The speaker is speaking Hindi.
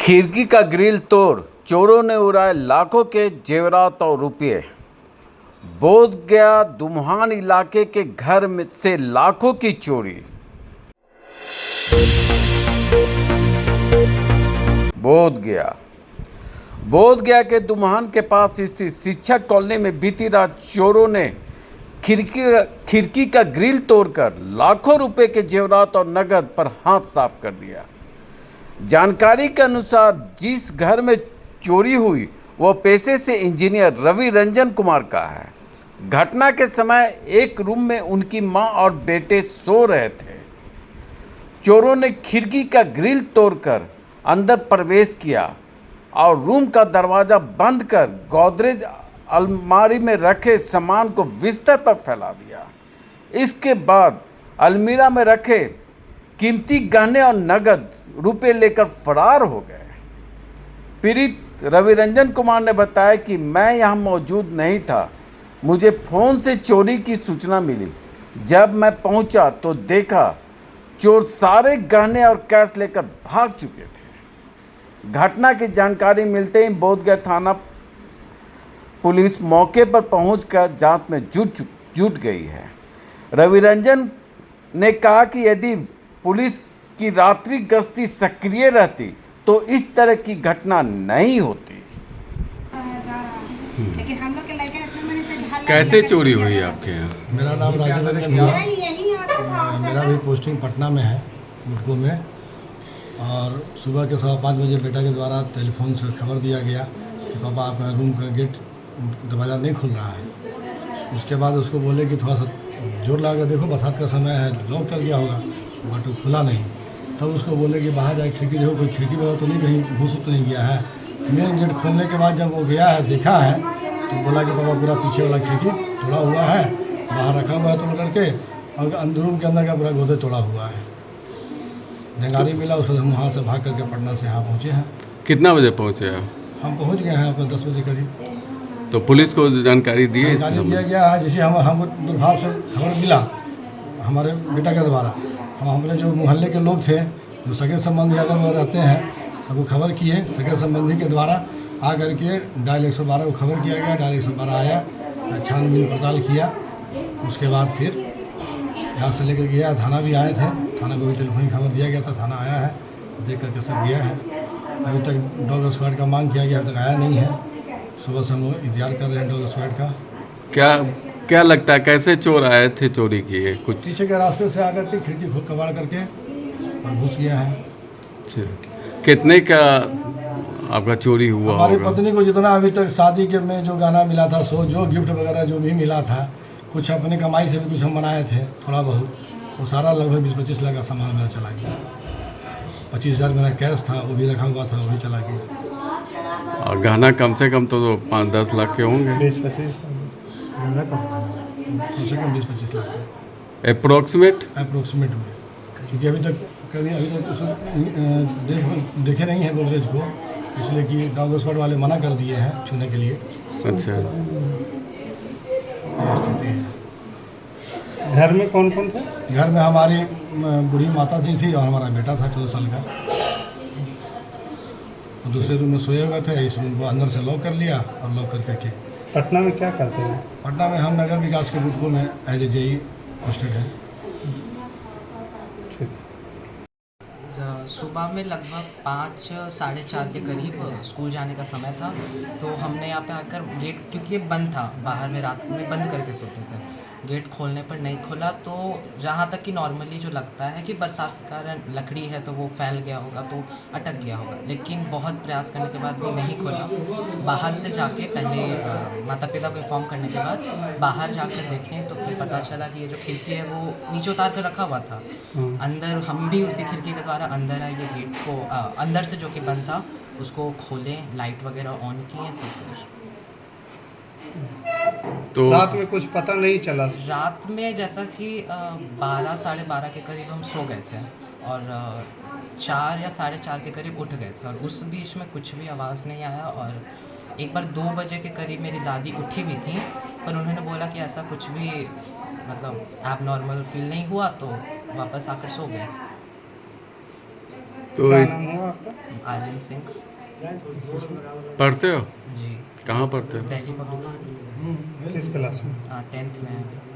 खिड़की का ग्रिल तोड़ चोरों ने उड़ाए लाखों के जेवरात और रुपये। बोधगया दुम्हान इलाके के घर में से लाखों की चोरी। बोधगया के दुम्हान के पास स्थित शिक्षक कॉलोनी में बीती रात चोरों ने खिड़की का ग्रिल तोड़कर लाखों रुपए के जेवरात और नगद पर हाथ साफ कर दिया। जानकारी के अनुसार जिस घर में चोरी हुई वह पेशे से इंजीनियर रवि रंजन कुमार का है। घटना के समय एक रूम में उनकी मां और बेटे सो रहे थे। चोरों ने खिड़की का ग्रिल तोड़कर अंदर प्रवेश किया और रूम का दरवाज़ा बंद कर गोदरेज अलमारी में रखे सामान को बिस्तर पर फैला दिया। इसके बाद अलमीरा में रखे कीमती गहने और नगद रुपए लेकर फरार हो गए। पीड़ित रविरंजन कुमार ने बताया कि मैं यहां मौजूद नहीं था, मुझे फ़ोन से चोरी की सूचना मिली। जब मैं पहुंचा तो देखा चोर सारे गहने और कैश लेकर भाग चुके थे। घटना की जानकारी मिलते ही बोधगया थाना पुलिस मौके पर पहुंचकर जांच में जुट गई है। रविरंजन ने कहा कि यदि पुलिस की रात्रि गश्ती सक्रिय रहती तो इस तरह की घटना नहीं होती। लेकिन हम लोग के लड़के इतने मने से ढाल कैसे चोरी हुई आपके यहाँ? मेरा नाम राजू रंजन है। मेरा भी पोस्टिंग पटना में है, मुटको में। और सुबह के 5:15 बजे बेटा के द्वारा टेलीफोन से खबर दिया गया कि पापा आपका रूम का गेट दरवाज़ा नहीं खुल रहा है। उसके बाद उसको बोले कि थोड़ा सा जोर लगा कर देखो, बरसात का समय है, लॉक कर गया होगा, बट वो खुला नहीं। तब उसको बोले कि बाहर जाके खिड़की देखो, कोई खिड़की वगैरह तो नहीं, कहीं घुस तो नहीं गया है। मेन गेट खोलने के बाद जब वो गया है, देखा है, तो बोला कि पापा पूरा पीछे वाला खिड़की तोड़ा हुआ है, बाहर रखा हुआ है तोड़ करके, और अंदरूम के अंदर का पूरा गोदे तोड़ा हुआ है। जानकारी मिला, उसको हम वहाँ से भाग करके पटना से यहाँ पहुँचे हैं। कितना बजे पहुँचे आप? हम पहुँच गए हैं अपने 10 बजे करीब। तो पुलिस को जानकारी दी है? जानकारी दिया गया है, जैसे हमको दुर्भाव से खबर मिला हमारे बेटा के द्वारा। हम हमारे जो मोहल्ले के लोग थे, जो सगे संबंधी अगर वो रहते हैं, सबको खबर किए। सगे संबंधी के द्वारा आ करके डायल 112 को खबर किया गया। डायल 112 आया, छानबीन पड़ताल किया। उसके बाद फिर यहाँ से लेकर गया, थाना भी आए थे, थाना को भी टेलीफोन खबर दिया गया था, थाना आया है, देख करके सब गया है। अभी तक डॉग स्क्वाड का मांग किया गया, अभी तक आया नहीं है। सुबह से हम लोग इंतजार कर रहे हैं डॉग स्क्वाड का। क्या लगता है कैसे चोर आए थे चोरी किए? कुछ पीछे के रास्ते से आकर के खिड़की खोल कबाड़ करके और घुस गया है। अच्छा, कितने का आपका चोरी हुआ हमारी होगा? पत्नी को जितना अभी तक शादी के में जो गाना मिला था, सो जो गिफ्ट वगैरह जो भी मिला था, कुछ अपनी कमाई से भी कुछ हम बनाए थे थोड़ा बहुत, वो सारा लगभग 20-25 लाख का सामान मेरा चला गया। 25,000 मेरा कैश था, वो भी रखा हुआ था, वो भी चला गया। और गहना कम से कम तो 5-10 लाख के होंगे। 20-25 कम से कम 20-25 लाख का अप्रोक्सीमेट में, क्योंकि अभी तक उसको देखे नहीं है गोदरेज को, इसलिए कि डॉग स्क्वाड वाले मना कर दिए हैं छूने के लिए। अच्छा, स्थिति है। घर में कौन कौन था? घर में हमारी बूढ़ी माता जी थी और हमारा बेटा था 14 साल का। दूसरे रूम में सोए हुए थे, इस रूम को अंदर से लॉक कर लिया और लॉक करके के। पटना में क्या करते हैं? पटना में हम नगर विकास के ग्रुप में एज ए जेई पोस्टेड है। सुबह में लगभग 5-4:30 के करीब स्कूल जाने का समय था। तो हमने यहाँ पे आकर गेट, क्योंकि ये बंद था, बाहर में रात में बंद करके सोते थे, गेट खोलने पर नहीं खोला। तो जहाँ तक कि नॉर्मली जो लगता है कि बरसात के कारण लकड़ी है तो वो फैल गया होगा, तो अटक गया होगा, लेकिन बहुत प्रयास करने के बाद भी नहीं खोला। बाहर से जाके पहले माता पिता को इन्फॉर्म करने के बाद बाहर जाकर देखें तो फिर पता चला कि ये जो खिड़की है वो नीचे उतार कर रखा हुआ था। अंदर हम भी उसी खिड़की के द्वारा अंदर आए, ये गेट को अंदर से जो कि बंद था उसको खोलें, लाइट वगैरह ऑन किए। तो फिर तो रात में कुछ पता नहीं चला? रात में जैसा कि 12-12:30 के करीब हम सो गए थे और 4 या 4:30 के करीब उठ गए थे, और उस बीच में कुछ भी आवाज़ नहीं आया। और एक बार 2 बजे के करीब मेरी दादी उठी भी थी, पर उन्होंने बोला कि ऐसा कुछ भी मतलब एबनॉर्मल फील नहीं हुआ, तो वापस आकर सो गए। तो क्या नाम हुआ आपका? आर्यन सिंह पढ़ते हो? जी, कहाँ पढ़ते हो? Delhi public school. किस क्लास में? 10th में है अभी।